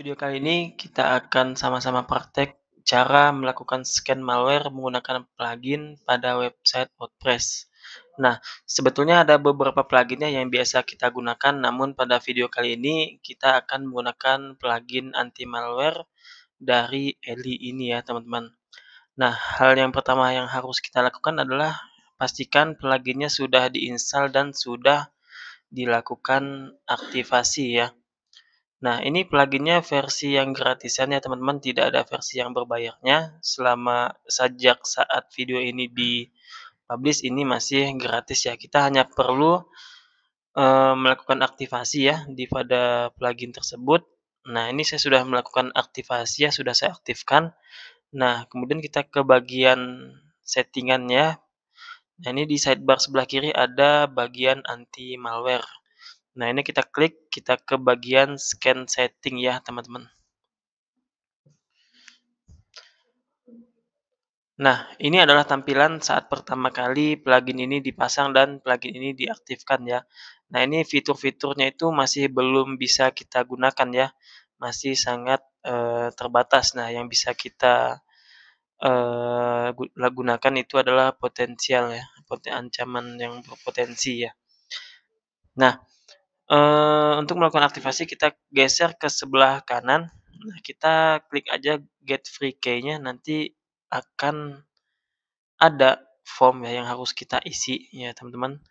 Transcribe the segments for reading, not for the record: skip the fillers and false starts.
Video kali ini kita akan sama-sama praktek cara melakukan scan malware menggunakan plugin pada website WordPress. Nah, sebetulnya ada beberapa pluginnya yang biasa kita gunakan, namun pada video kali ini kita akan menggunakan plugin anti malware dari Eli ini ya, teman-teman. Nah, hal yang pertama yang harus kita lakukan adalah pastikan pluginnya sudah diinstal dan sudah dilakukan aktivasi ya. Nah, ini pluginnya versi yang gratisan ya teman-teman, tidak ada versi yang berbayarnya. Sejak saat video ini di-publish ini masih gratis ya. Kita hanya perlu melakukan aktivasi ya pada plugin tersebut. Nah, ini saya sudah melakukan aktivasi ya, sudah saya aktifkan. Nah, kemudian kita ke bagian settingannya. Nah, ini di sidebar sebelah kiri ada bagian anti malware. Nah, ini kita klik, kita ke bagian scan setting ya, teman-teman. Nah, ini adalah tampilan saat pertama kali plugin ini dipasang dan plugin ini diaktifkan ya. Nah, ini fitur-fiturnya itu masih belum bisa kita gunakan ya, masih sangat terbatas. Nah, yang bisa kita gunakan itu adalah potensial ya, ancaman yang berpotensi ya. Nah, untuk melakukan aktivasi kita geser ke sebelah kanan. Nah, kita klik aja get free key-nya, nanti akan ada form ya yang harus kita isi ya teman-teman.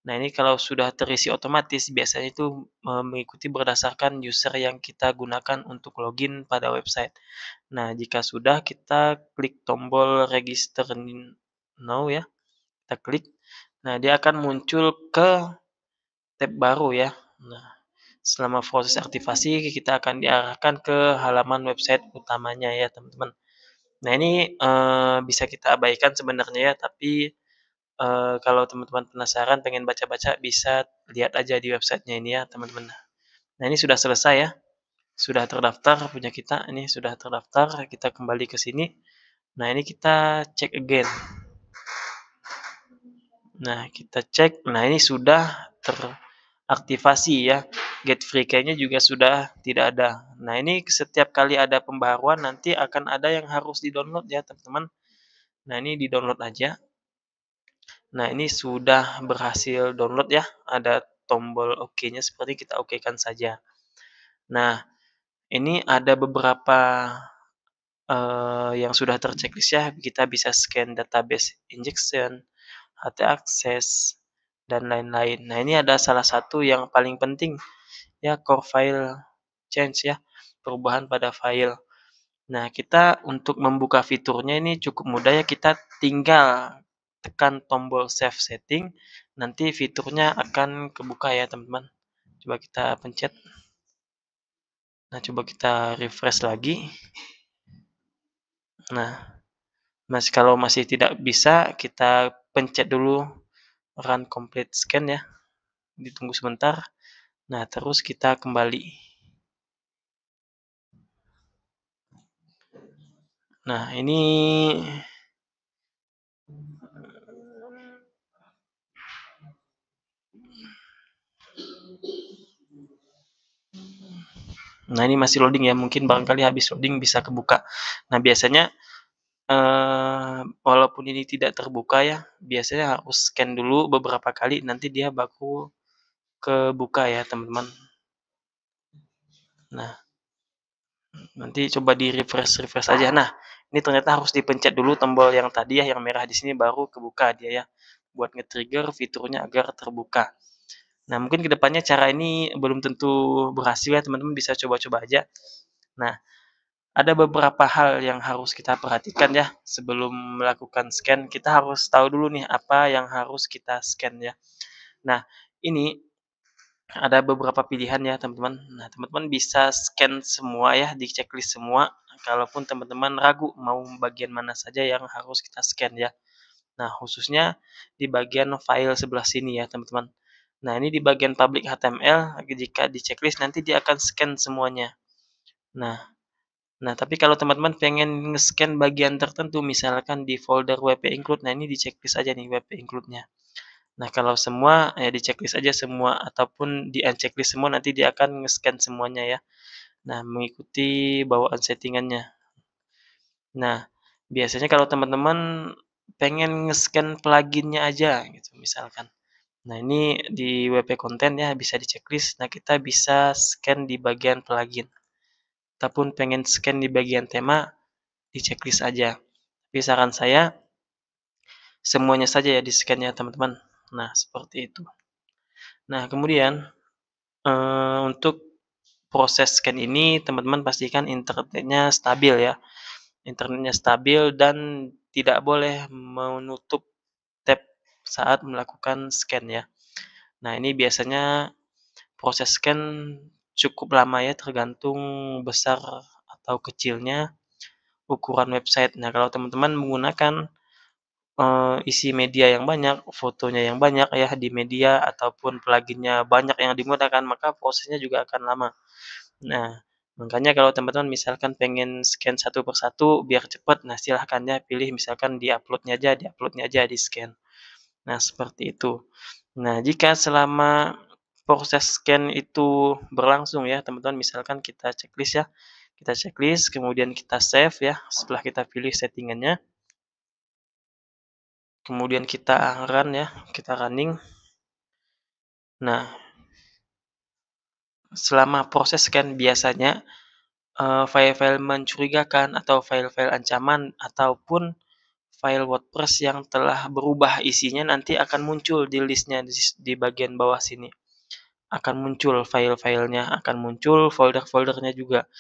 Nah, ini kalau sudah terisi otomatis biasanya itu mengikuti berdasarkan user yang kita gunakan untuk login pada website. Nah, jika sudah kita klik tombol register now ya, kita klik. Nah, dia akan muncul ke tab baru ya. Nah, selama proses aktivasi kita akan diarahkan ke halaman website utamanya ya teman-teman. Nah, ini bisa kita abaikan sebenarnya ya, tapi kalau teman-teman penasaran pengen baca-baca bisa lihat aja di websitenya ini ya teman-teman. Nah, ini sudah selesai ya, sudah terdaftar punya kita, ini sudah terdaftar, kita kembali ke sini. Nah, ini kita cek again. Nah, kita cek, nah ini sudah teraktivasi ya, get free key-nya juga sudah tidak ada. Nah, ini setiap kali ada pembaruan nanti akan ada yang harus di-download ya teman-teman. Nah, ini di-download aja. Nah, ini sudah berhasil download ya, ada tombol OK-nya seperti kita okekan saja. Nah, ini ada beberapa yang sudah terchecklist ya, kita bisa scan database injection, HT access, dan lain-lain. Nah, ini ada salah satu yang paling penting ya, core file change ya, perubahan pada file. Nah, kita untuk membuka fiturnya ini cukup mudah ya, kita tinggal tekan tombol save setting, nanti fiturnya akan kebuka ya teman-teman. Coba kita pencet. Nah, coba kita refresh lagi. Nah, kalau masih tidak bisa, kita pencet dulu run complete scan ya. Ditunggu sebentar. Nah, terus kita kembali. Nah, ini masih loading ya, mungkin barangkali habis loading bisa kebuka. Nah, biasanya walaupun ini tidak terbuka ya, biasanya harus scan dulu beberapa kali, nanti dia baru kebuka ya teman-teman. Nah, nanti coba di refresh aja. Nah, ini ternyata harus dipencet dulu tombol yang tadi ya, yang merah di sini baru kebuka dia ya, buat nge-trigger fiturnya agar terbuka. Nah, mungkin kedepannya cara ini belum tentu berhasil ya teman-teman, bisa coba-coba aja. Nah, ada beberapa hal yang harus kita perhatikan ya sebelum melakukan scan. Kita harus tahu dulu nih apa yang harus kita scan ya. Nah, ini ada beberapa pilihan ya teman-teman. Nah, teman-teman bisa scan semua ya, di checklist semua. Kalaupun teman-teman ragu mau bagian mana saja yang harus kita scan ya. Nah, khususnya di bagian file sebelah sini ya teman-teman. Nah, ini di bagian public HTML, jika di checklist nanti dia akan scan semuanya. Nah, tapi kalau teman-teman pengen nge-scan bagian tertentu, misalkan di folder WP include, nah ini di checklist aja nih WP include-nya. Nah, kalau semua ya di checklist aja semua, ataupun di unchecklist semua nanti dia akan nge-scan semuanya ya. Nah, mengikuti bawaan settingannya. Nah, biasanya kalau teman-teman pengen nge-scan plugin-nya aja gitu misalkan. Nah, ini di WP Konten ya bisa di-checklist. Nah, kita bisa scan di bagian plugin. Ataupun pengen scan di bagian tema, di-checklist aja. Tapi saran saya, semuanya saja ya di-scan ya teman-teman. Nah, seperti itu. Nah, kemudian, untuk proses scan ini teman-teman pastikan internetnya stabil ya. Internetnya stabil dan tidak boleh menutup tab saat melakukan scan ya. Nah, ini biasanya proses scan cukup lama ya, tergantung besar atau kecilnya ukuran website. Nah, kalau teman-teman menggunakan, isi media yang banyak, fotonya yang banyak ya di media ataupun pluginnya banyak yang digunakan, maka prosesnya juga akan lama. Nah, makanya kalau teman-teman misalkan pengen scan satu per satu biar cepat, nah silahkan ya pilih misalkan di-upload-nya aja, di-scan. Nah, seperti itu. Nah, jika selama proses scan itu berlangsung ya, teman-teman misalkan kita checklist, kemudian kita save ya, setelah kita pilih settingannya, kemudian kita run ya, kita running. Nah, selama proses scan biasanya, file-file mencurigakan atau file-file ancaman ataupun file WordPress yang telah berubah isinya nanti akan muncul di list-nya di bagian bawah sini. Akan muncul file-filenya, akan muncul folder-foldernya juga.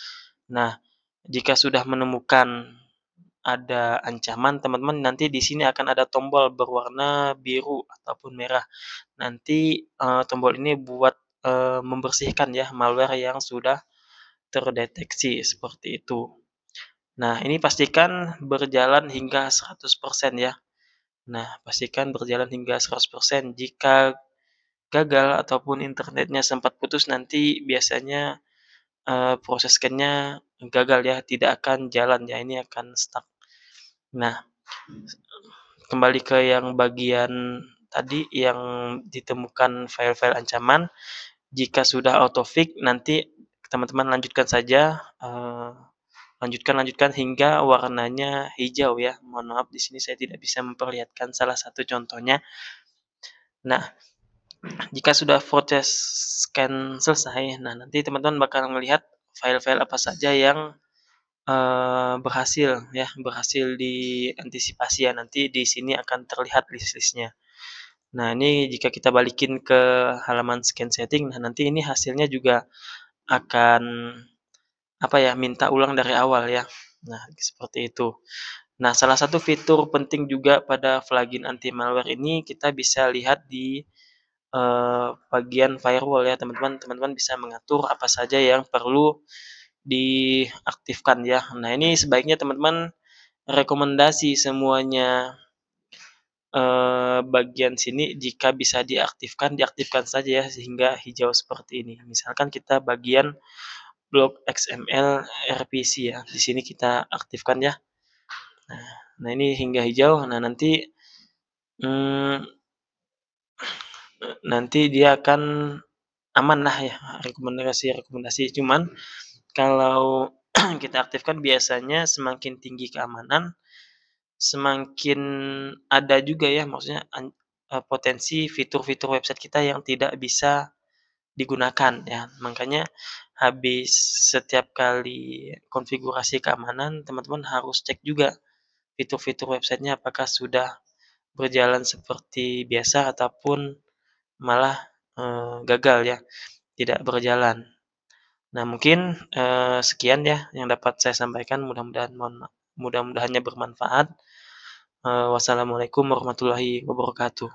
Nah, jika sudah menemukan ada ancaman, teman-teman nanti di sini akan ada tombol berwarna biru ataupun merah. Nanti, tombol ini buat, membersihkan ya malware yang sudah terdeteksi, seperti itu. Nah, ini pastikan berjalan hingga 100% ya. Nah, pastikan berjalan hingga 100%. Jika gagal ataupun internetnya sempat putus nanti biasanya, proses scan-nya gagal ya, tidak akan jalan ya, ini akan stuck. Nah, kembali ke yang bagian tadi yang ditemukan file-file ancaman, jika sudah auto-fix nanti teman-teman lanjutkan saja, lanjutkan hingga warnanya hijau ya. Mohon maaf di sini saya tidak bisa memperlihatkan salah satu contohnya. Nah, jika sudah proses scan selesai, nah nanti teman-teman bakal melihat file-file apa saja yang, berhasil diantisipasi ya, nanti di sini akan terlihat list-listnya. Nah, ini jika kita balikin ke halaman scan setting, nah nanti ini hasilnya juga akan, apa ya, minta ulang dari awal ya. Nah, seperti itu. Nah, salah satu fitur penting juga pada plugin anti malware ini kita bisa lihat di, bagian firewall ya, teman-teman. Teman-teman bisa mengatur apa saja yang perlu diaktifkan ya. Nah, ini sebaiknya teman-teman rekomendasi semuanya, bagian sini jika bisa diaktifkan, diaktifkan saja ya sehingga hijau seperti ini. Misalkan kita bagian blok XML RPC ya, di sini kita aktifkan ya. Nah, ini hingga hijau, nah mmm, nanti dia akan aman lah ya, rekomendasi-rekomendasi. Cuman kalau kita aktifkan biasanya semakin tinggi keamanan, semakin ada juga ya maksudnya potensi fitur-fitur website kita yang tidak bisa digunakan ya. Makanya habis setiap kali konfigurasi keamanan, teman-teman harus cek juga fitur-fitur websitenya apakah sudah berjalan seperti biasa ataupun malah, gagal ya, tidak berjalan. Nah mungkin, sekian ya yang dapat saya sampaikan mudah-mudahannya bermanfaat. Wassalamualaikum warahmatullahi wabarakatuh.